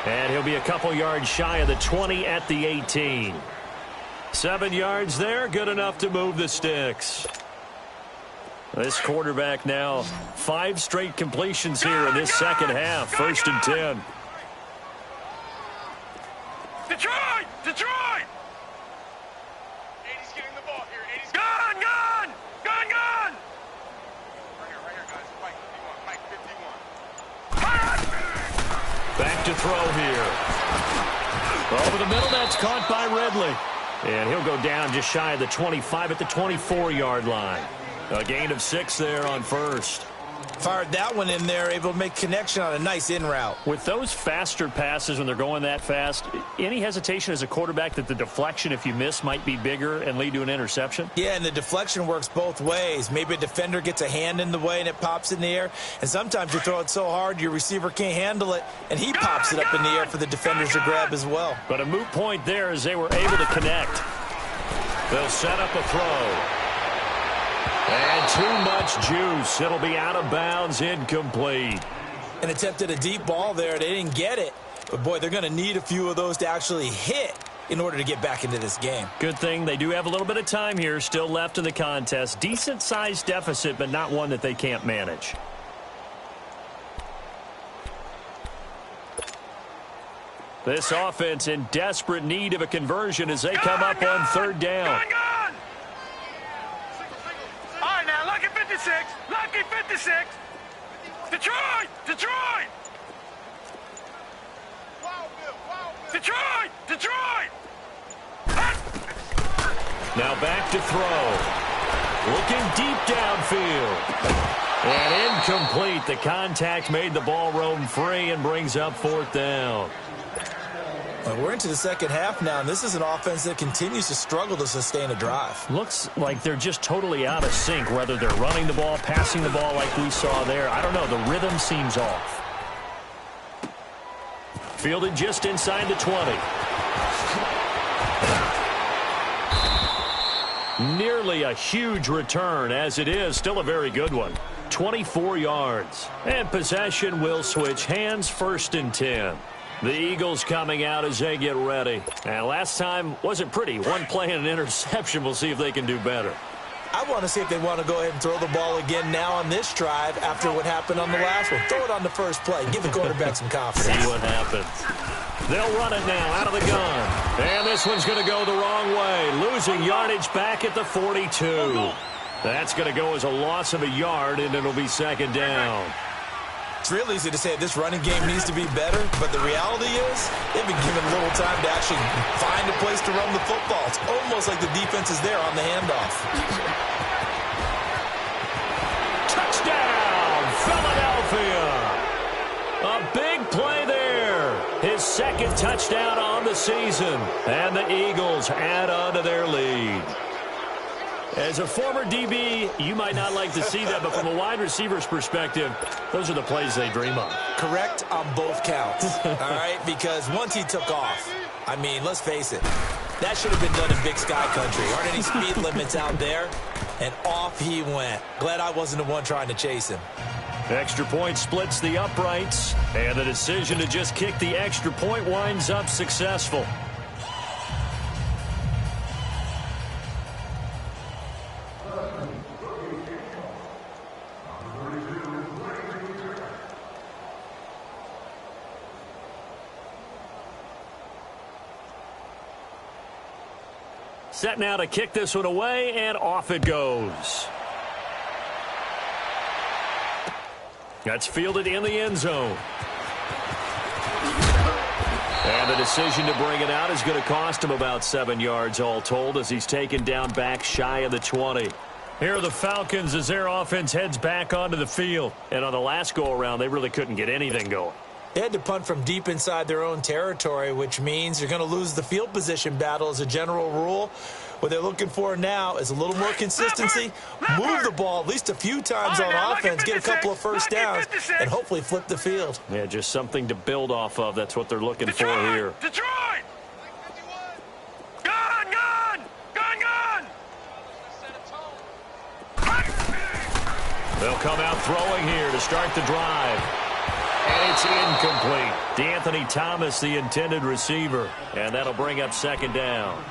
And he'll be a couple yards shy of the 20 at the 18. 7 yards there, good enough to move the sticks. This quarterback now 5 straight completions here in this 2nd half. 1st and 10. Detroit! Eddie's getting the ball here. Eddie's gun! Right here, guys. Mike 51. Back to throw here. Over the middle, that's caught by Ridley. And he'll go down just shy of the 25 at the 24-yard line. A gain of 6 there on 1st. Fired that one in there, able to make connection on a nice in route. With those faster passes when they're going that fast, any hesitation as a quarterback that the deflection, if you miss, might be bigger and lead to an interception? Yeah, and the deflection works both ways. Maybe a defender gets a hand in the way and it pops in the air. And sometimes you throw it so hard your receiver can't handle it, and he pops it up in the air for the defenders to grab as well. But a moot point there as they were able to connect. They'll set up a throw. And too much juice. It'll be out of bounds, incomplete. And attempted a deep ball there. They didn't get it. But, boy, they're going to need a few of those to actually hit in order to get back into this game. Good thing they do have a little bit of time here still left in the contest. Decent-sized deficit, but not one that they can't manage. This offense in desperate need of a conversion as they come up on third down. All right, now, lucky 56. Lucky 56. Detroit! Detroit! Detroit! Detroit! Now back to throw. Looking deep downfield. And incomplete. The contact made the ball roam free and brings up fourth down. Well, we're into the second half now, and this is an offense that continues to struggle to sustain a drive. Looks like they're just totally out of sync, whether they're running the ball, passing the ball like we saw there. I don't know. The rhythm seems off. Fielded just inside the 20. Nearly a huge return, as it is still a very good one. 24 yards. And possession will switch hands, 1st and 10. The Eagles coming out as they get ready. And last time wasn't pretty. One play and an interception. We'll see if they can do better. I want to see if they want to go ahead and throw the ball again now on this drive after what happened on the last one. Throw it on the first play. Give the quarterback some confidence. See what happens. They'll run it now out of the gun. And this one's going to go the wrong way. Losing yardage back at the 42. That's going to go as a loss of a yard, and it'll be second down. It's real easy to say this running game needs to be better, but the reality is they've been given little time to actually find a place to run the football. It's almost like the defense is there on the handoff. Touchdown, Philadelphia. A big play there. His second touchdown on the season. And the Eagles add on to their lead. As a former DB, you might not like to see that, but from a wide receiver's perspective, those are the plays they dream of. Correct on both counts, all right? Because once he took off, I mean, let's face it, that should have been done in Big Sky Country. Aren't any speed limits out there? And off he went. Glad I wasn't the one trying to chase him. Extra point splits the uprights, and the decision to just kick the extra point winds up successful. Set now to kick this one away, and off it goes. That's fielded in the end zone. And the decision to bring it out is going to cost him about 7 yards all told as he's taken down back shy of the 20. Here are the Falcons as their offense heads back onto the field. And on the last go-around, they really couldn't get anything going. They had to punt from deep inside their own territory, which means you're going to lose the field position battle as a general rule. What they're looking for now is a little more consistency, move the ball at least a few times on offense, get a couple of first downs, and hopefully flip the field. Yeah, just something to build off of. That's what they're looking for here. Detroit! Gun, gun! Gun, gun! They'll come out throwing here to start the drive. And it's incomplete. D'Anthony Thomas, the intended receiver. And that'll bring up second down.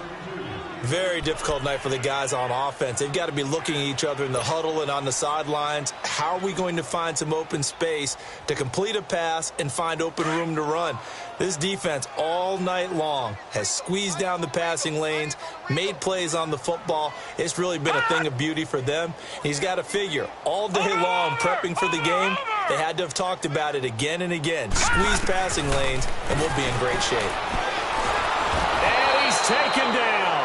Very difficult night for the guys on offense. They've got to be looking at each other in the huddle and on the sidelines. How are we going to find some open space to complete a pass and find open room to run? This defense all night long has squeezed down the passing lanes, made plays on the football. It's really been a thing of beauty for them. He's got to figure all day long prepping for the game, they had to have talked about it again and again. Squeeze passing lanes, and we'll be in great shape. And he's taken down.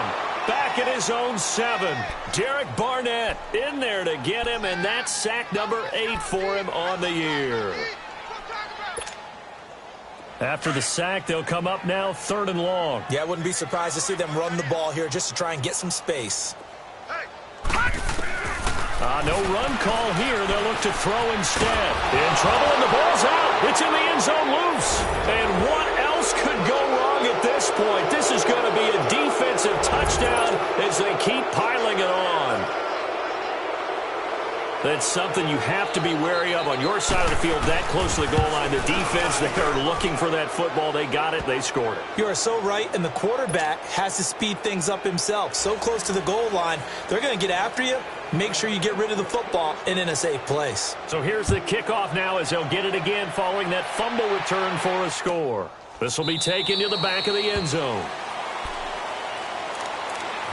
Back at his own 7. Derek Barnett in there to get him, and that's sack number 8 for him on the year. After the sack, they'll come up now 3rd and long. Yeah, I wouldn't be surprised to see them run the ball here just to try and get some space. No run call here. They'll look to throw instead. In trouble, and the ball's out. It's in the end zone loose. And what else could go wrong at this point? This is going to be a defensive touchdown as they keep piling it on. That's something you have to be wary of on your side of the field, that close to the goal line. The defense, they are looking for that football. They got it. They scored it. You are so right, and the quarterback has to speed things up himself. So close to the goal line, they're going to get after you. Make sure you get rid of the football and in a safe place. So here's the kickoff now as they'll get it again following that fumble return for a score. This will be taken to the back of the end zone.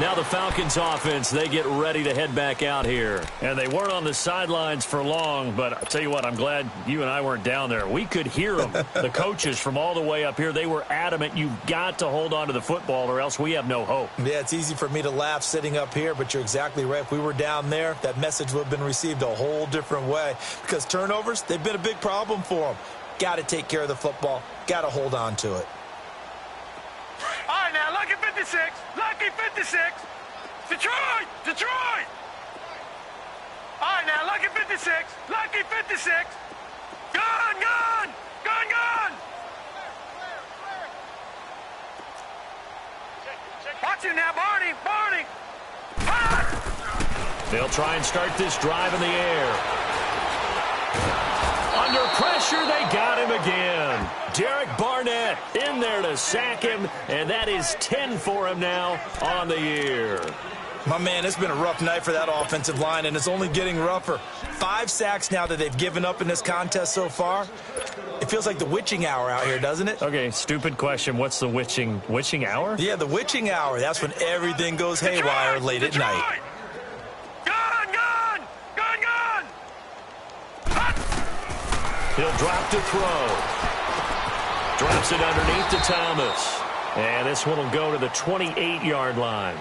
Now the Falcons offense, they get ready to head back out here. And they weren't on the sidelines for long, but I'll tell you what, I'm glad you and I weren't down there. We could hear them, the coaches from all the way up here. They were adamant, you've got to hold on to the football or else we have no hope. Yeah, it's easy for me to laugh sitting up here, but you're exactly right. If we were down there, that message would have been received a whole different way. Because turnovers, they've been a big problem for them. Got to take care of the football. Got to hold on to it. All right, now, lucky 56. Lucky 56. Detroit! Detroit! All right, now, lucky 56. Lucky 56. Gun, gun! Gun, gun! Watch it now, Barney! Barney! Ah! They'll try and start this drive in the air. Under pressure, they got him again. Derek Barnett in there to sack him, and that is 10 for him now on the year. My man, it's been a rough night for that offensive line, and it's only getting rougher. 5 sacks now that they've given up in this contest so far. It feels like the witching hour out here, doesn't it? Okay, stupid question. What's the witching hour? Yeah, the witching hour. That's when everything goes haywire late at night. Gun, gun! Gun, gun! He'll drop to throw. Drops it underneath to Thomas. And this one will go to the 28-yard line.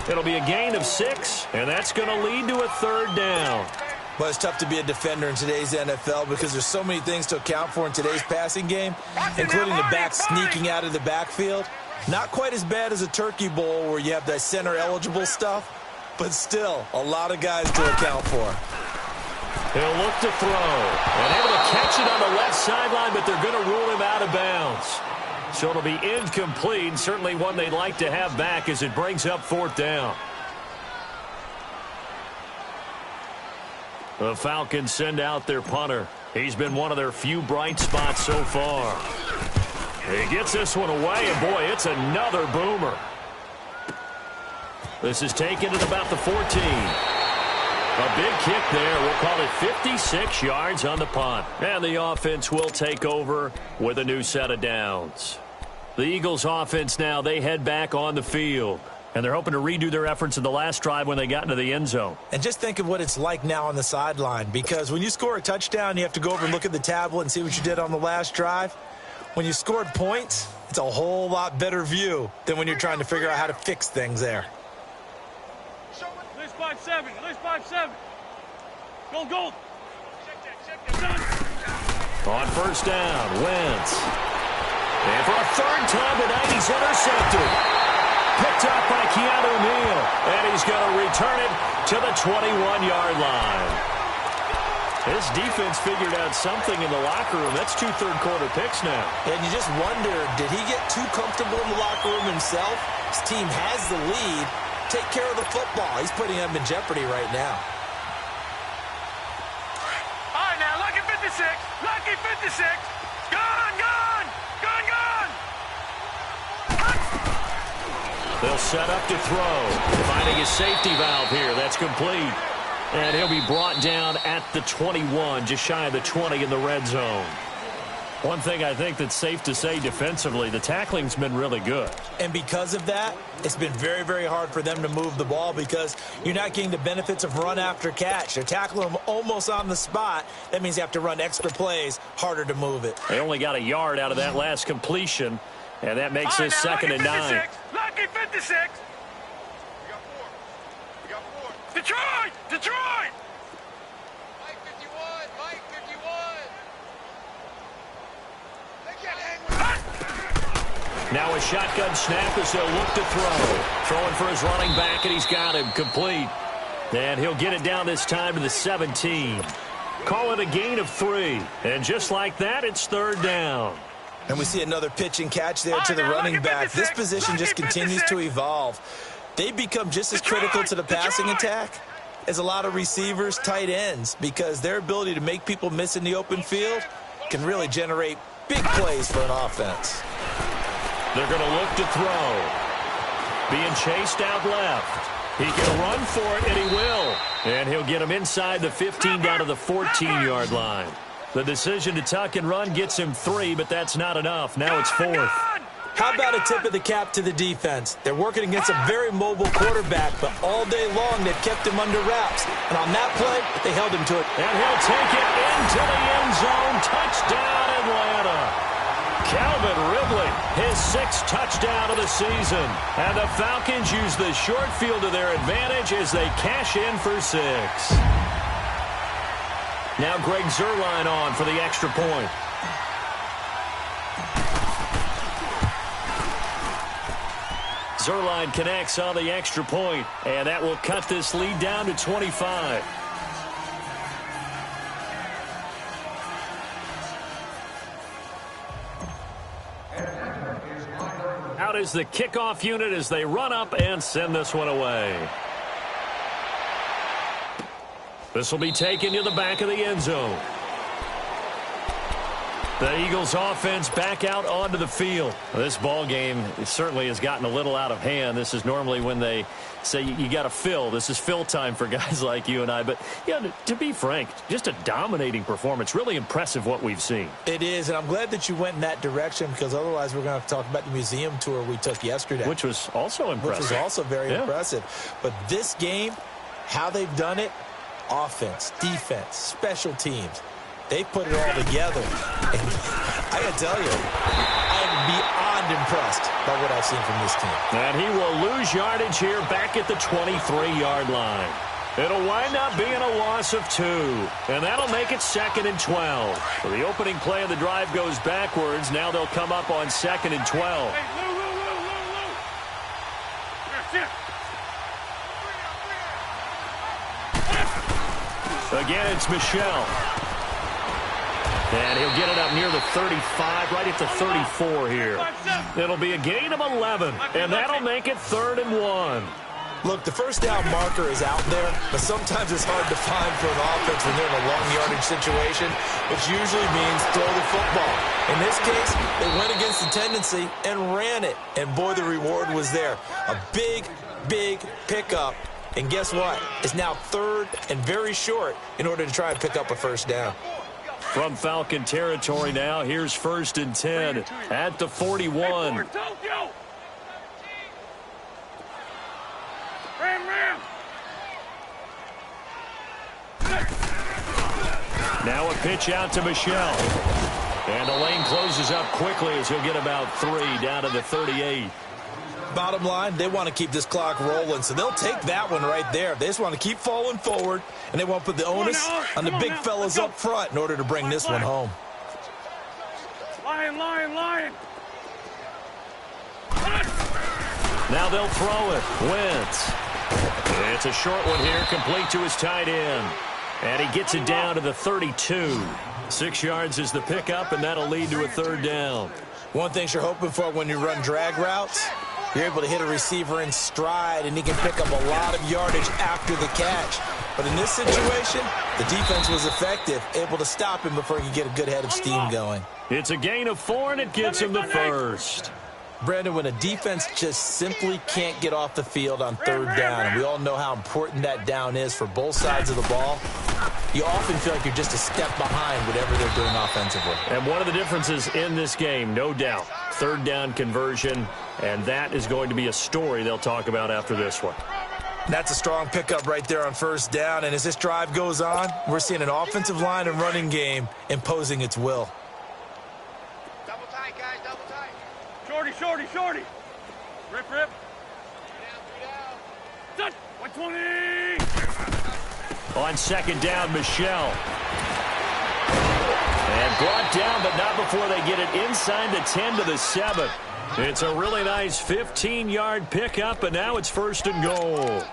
It'll be a gain of 6, and that's going to lead to a 3rd down. But it's tough to be a defender in today's NFL because there's so many things to account for in today's passing game, including the back sneaking out of the backfield. Not quite as bad as a turkey bowl where you have that center-eligible stuff, but still a lot of guys to account for. He'll look to throw. And able to catch it on the left sideline, but they're going to rule him out of bounds. So it'll be incomplete, certainly one they'd like to have back as it brings up 4th down. The Falcons send out their punter. He's been one of their few bright spots so far. He gets this one away, and boy, it's another boomer. This is taken at about the 14. A big kick there. We'll call it 56 yards on the punt. And the offense will take over with a new set of downs. The Eagles offense now, they head back on the field. And they're hoping to redo their efforts in the last drive when they got into the end zone. And just think of what it's like now on the sideline, because when you score a touchdown, you have to go over and look at the tablet and see what you did on the last drive. When you scored points, it's a whole lot better view than when you're trying to figure out how to fix things there. At least 5-7. At least 5-7. Gold, gold. On 1st down, Wentz. And for a 3rd time tonight, he's intercepted. Picked up by Keanu Neal, and he's going to return it to the 21-yard line. His defense figured out something in the locker room. That's 2 third-quarter picks now. And you just wonder, did he get too comfortable in the locker room himself? His team has the lead. Take care of the football. He's putting them in jeopardy right now. All right, now, lucky 56. Lucky 56. Gun, gun! Gun, gun! They'll set up to throw. Finding a safety valve here. That's complete. And he'll be brought down at the 21, just shy of the 20 in the red zone. One thing I think that's safe to say defensively, the tackling's been really good. And because of that, it's been very, very hard for them to move the ball because you're not getting the benefits of run after catch. They're tackling them almost on the spot. That means you have to run extra plays, harder to move it. They only got a yard out of that last completion, and that makes this 2nd and 9. Lucky 56. Detroit! Detroit! Mike 51! Mike 51! They can't hang with Now a shotgun snap as they'll look to throw. Throwing for his running back, and he's got him complete. And he'll get it down this time to the 17. Call it a gain of 3. And just like that, it's third down. And we see another pitch and catch there to the running back. This position just continues to evolve. They become just as critical to the passing attack as a lot of receivers, tight ends, because their ability to make people miss in the open field can really generate big plays for an offense. They're going to look to throw. Being chased out left. He can run for it, and he will. And he'll get him inside the 15 down to the 14-yard line. The decision to tuck and run gets him 3, but that's not enough. Now it's 4th. How about a tip of the cap to the defense? They're working against a very mobile quarterback, but all day long they've kept him under wraps. And on that play, they held him to it. And he'll take it into the end zone. Touchdown, Atlanta. Calvin Ridley, his 6th touchdown of the season. And the Falcons use the short field to their advantage as they cash in for 6. Now Greg Zuerlein on for the extra point. Zuerlein connects on the extra point, and that will cut this lead down to 25. Out is the kickoff unit as they run up and send this one away. This will be taken to the back of the end zone. The Eagles offense back out onto the field. This ball game certainly has gotten a little out of hand. This is normally when they say you got to fill. This is fill time for guys like you and I. But, yeah, to be frank, just a dominating performance. Really impressive what we've seen. It is, and I'm glad that you went in that direction because otherwise we're going to have to talk about the museum tour we took yesterday. Which was also impressive. Which was also very impressive. But this game, how they've done it, offense, defense, special teams, they put it all together. And I got to tell you, I'm beyond impressed by what I've seen from this team. And he will lose yardage here back at the 23-yard line. It'll wind up being a loss of 2. And that'll make it 2nd and 12. So the opening play of the drive goes backwards. Now they'll come up on 2nd and 12. Hey, Lou. Again, it's Michel. And he'll get it up near the 35, right at the 34 here. It'll be a gain of 11, and that'll make it 3rd and 1. Look, the first down marker is out there, but sometimes it's hard to find for an offense when they're in a long yardage situation, which usually means throw the football. In this case, they went against the tendency and ran it, and boy, the reward was there. A big, big pickup, and guess what? It's now 3rd and very short in order to try and pick up a first down. From Falcon territory now, here's 1st and 10 at the 41. Now a pitch out to Michel. And the lane closes up quickly as he'll get about 3 down to the 38. Bottom line, they want to keep this clock rolling, so they'll take that one right there. They just want to keep falling forward, and they want to put the onus on the big fellas up front in order to bring this one home. Lion. Now they'll throw it. Wentz. It's a short one here, complete to his tight end. And he gets it down to the 32. 6 yards is the pickup, and that'll lead to a 3rd down. One thing you're hoping for when you run drag routes, you're able to hit a receiver in stride, and he can pick up a lot of yardage after the catch. But in this situation, the defense was effective, able to stop him before he could get a good head of steam going. It's a gain of 4, and it gets him the 1st. Brandon, when a defense just simply can't get off the field on 3rd down, and we all know how important that down is for both sides of the ball, you often feel like you're just a step behind whatever they're doing offensively. And one of the differences in this game, no doubt, 3rd down conversion, and that is going to be a story they'll talk about after this one. That's a strong pickup right there on 1st down, and as this drive goes on, we're seeing an offensive line and running game imposing its will. Double tight, guys, double tight. Shorty. Rip. 3 down. Touch. 120. On second down, Michelle. And brought down, but not before they get it inside the 10 to the 7. It's a really nice 15-yard pickup, and now it's first and goal.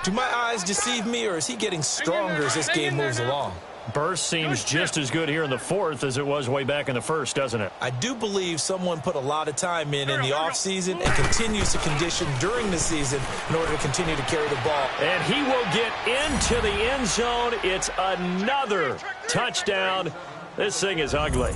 Do my eyes deceive me, or is he getting stronger as this game moves along? Burst seems just as good here in the fourth as it was way back in the first, doesn't it? I do believe someone put a lot of time in the offseason and continues to condition during the season in order to continue to carry the ball. And he will get into the end zone. It's another touchdown. This thing is ugly.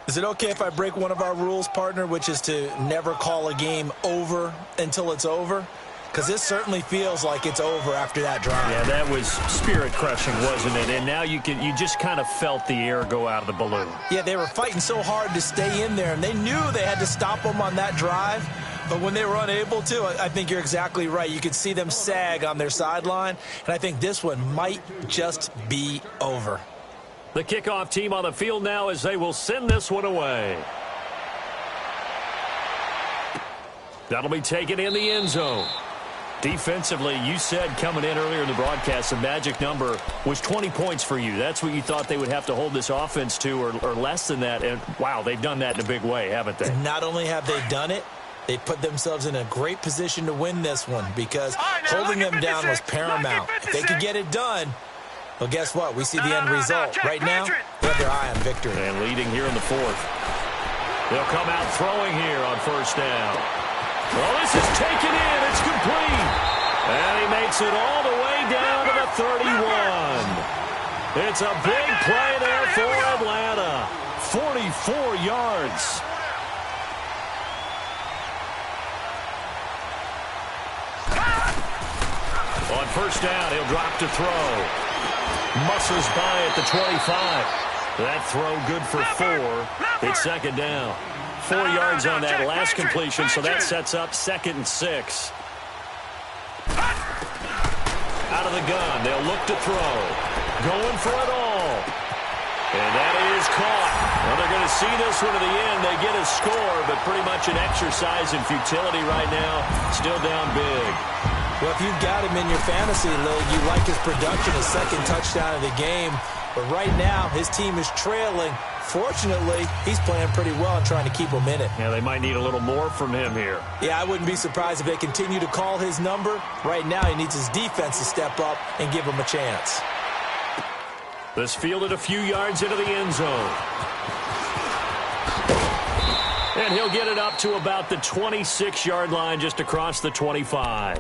Is it okay if I break one of our rules, partner, which is to never call a game over until it's over? Because this certainly feels like it's over after that drive. Yeah, that was spirit-crushing, wasn't it? And now you just kind of felt the air go out of the balloon. Yeah, they were fighting so hard to stay in there, and they knew they had to stop them on that drive. But when they were unable to, I think you're exactly right. You could see them sag on their sideline, and I think this one might just be over. The kickoff team on the field now as they will send this one away. That'll be taken in the end zone. Defensively, you said coming in earlier in the broadcast, the magic number was 20 points for you. That's what you thought they would have to hold this offense to, or less than that. And, wow, they've done that in a big way, haven't they? And not only have they done it, they put themselves in a great position to win this one because holding them down was paramount. If they could get it done, well, guess what? We see the end result. Right now, they have their eye on victory. And leading here in the fourth. They'll come out throwing here on first down. Well, this is taken in. It's complete. And he makes it all the way down to the 31. It's a big play there for Atlanta. 44 yards. On first down, he'll drop to throw. Muscles by at the 25. That throw good for 4. It's second down. 4 yards on that last completion, so that sets up 2nd and 6. Out of the gun, they'll look to throw. Going for it all. And that is caught. Well, they're going to see this one to the end. They get a score, but pretty much an exercise in futility right now. Still down big. Well, if you've got him in your fantasy league, you like his production, his second touchdown of the game. But right now, his team is trailing. Fortunately, he's playing pretty well and trying to keep them in it. Yeah, they might need a little more from him here. Yeah, I wouldn't be surprised if they continue to call his number. Right now, he needs his defense to step up and give him a chance. This fielded a few yards into the end zone. And he'll get it up to about the 26-yard line just across the 25.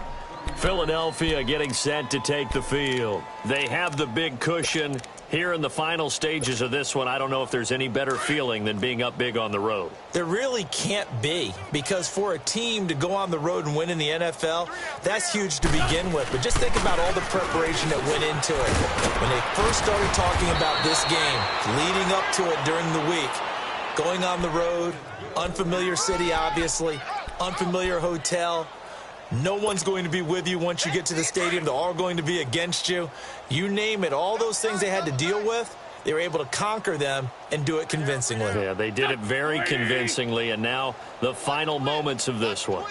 Philadelphia getting set to take the field. They have the big cushion. Here in the final stages of this one, I don't know if there's any better feeling than being up big on the road. There really can't be, because for a team to go on the road and win in the NFL, that's huge to begin with. But just think about all the preparation that went into it. When they first started talking about this game, leading up to it during the week, going on the road, unfamiliar city, obviously, unfamiliar hotel. No one's going to be with you once you get to the stadium. They're all going to be against you. You name it, all those things they had to deal with, they were able to conquer them and do it convincingly. Yeah, they did it very convincingly, and now the final moments of this one.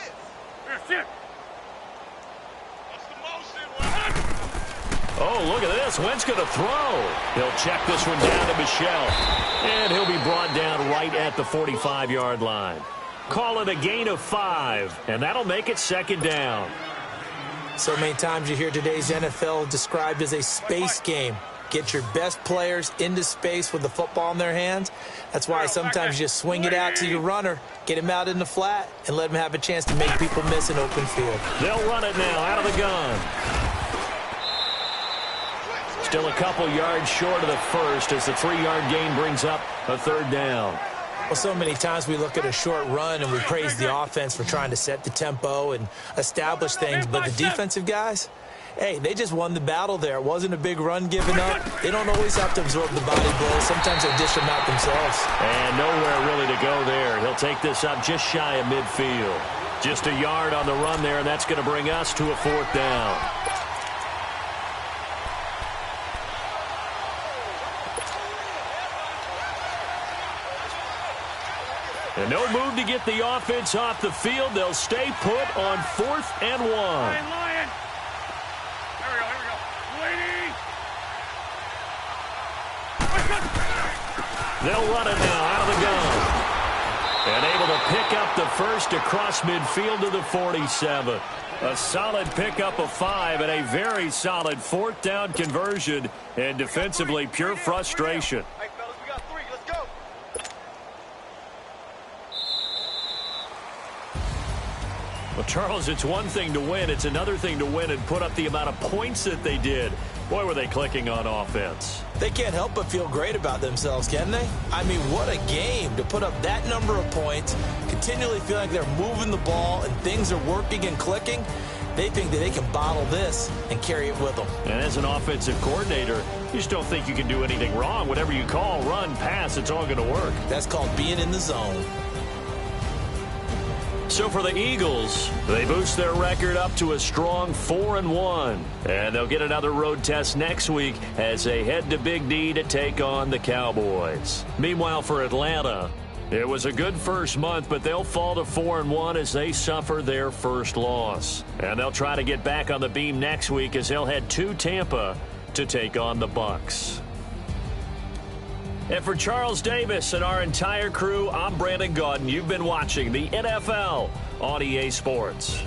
Oh, look at this. Wentz going to throw. He'll check this one down to Michelle. And he'll be brought down right at the 45-yard line. Call it a gain of 5, and that'll make it second down. So many times you hear today's NFL described as a space game. Get your best players into space with the football in their hands. That's why sometimes you just swing it out to your runner, get him out in the flat, and let him have a chance to make people miss an open field. They'll run it now out of the gun. Still a couple yards short of the first as the 3-yard gain brings up a third down. Well, so many times we look at a short run and we praise the offense for trying to set the tempo and establish things. But the defensive guys, hey, they just won the battle there. It wasn't a big run given up. They don't always have to absorb the body blows. Sometimes they dish them out themselves. And nowhere really to go there. He'll take this up just shy of midfield. Just a yard on the run there, and that's going to bring us to a 4th down. And no move to get the offense off the field. They'll stay put on 4th and 1. Lion. Here we go. Lady. They'll run it now out of the gun. And able to pick up the first across midfield to the 47. A solid pickup of 5 and a very solid 4th down conversion. And defensively, pure frustration. Hey, fellas, we got 3. Let's go. Well, Charles, it's one thing to win. It's another thing to win and put up the amount of points that they did. Boy, were they clicking on offense. They can't help but feel great about themselves, can they? I mean, what a game to put up that number of points, continually feeling like they're moving the ball and things are working and clicking. They think that they can bottle this and carry it with them. And as an offensive coordinator, you just don't think you can do anything wrong. Whatever you call, run, pass, it's all going to work. That's called being in the zone. So for the Eagles, they boost their record up to a strong 4-1. And they'll get another road test next week as they head to Big D to take on the Cowboys. Meanwhile, for Atlanta, it was a good first month, but they'll fall to 4-1 as they suffer their first loss. And they'll try to get back on the beam next week as they'll head to Tampa to take on the Bucs. And for Charles Davis and our entire crew, I'm Brandon Gaudin. You've been watching the NFL on EA Sports.